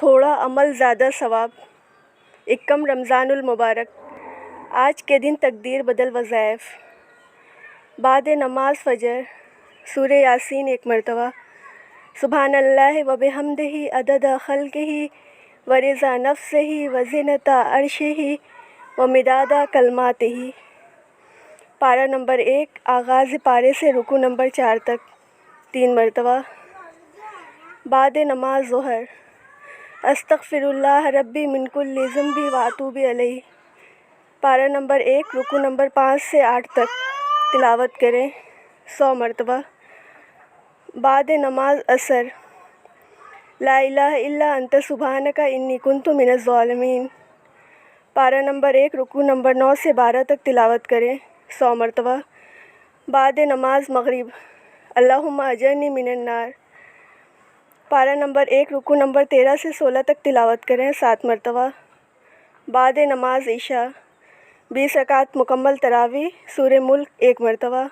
تھوڑا عمل زیادہ ثواب۔ اکم رمضان المبارک۔ آج کے دن تقدیر بدل وظائف۔ بعد نماز فجر سورہ یاسین 1 مرتبہ۔ سبحان اللہ و بحمدہ عدد خلقہ و رضا نفسہ و زینت عرشہ و مداد کلماتہ۔ پارہ نمبر 1، آغاز پارے سے رکوع نمبر 4 تک 3 مرتبہ۔ بعد نماز ظہر استغفر اللہ ربی من کل ذنب و اتوب الیہ۔ پارہ نمبر 1، رکوع نمبر 5 سے 8 تک تلاوت کریں 100 مرتبہ۔ بعد نماز عصر لا الہ الا انت سبحانک انی کنت من الظالمین۔ پارہ نمبر 1، رکوع نمبر 9 سے 12 تک تلاوت کریں 100 مرتبہ۔ بعد نماز مغرب اللہم اجرنی من النار۔ پارہ نمبر 1، رکوع نمبر 13 سے 16 تک تلاوت کریں 7 مرتبہ۔ بعد نماز عشاء 20 رکعت مکمل تراویح سورہ ملک 1 مرتبہ۔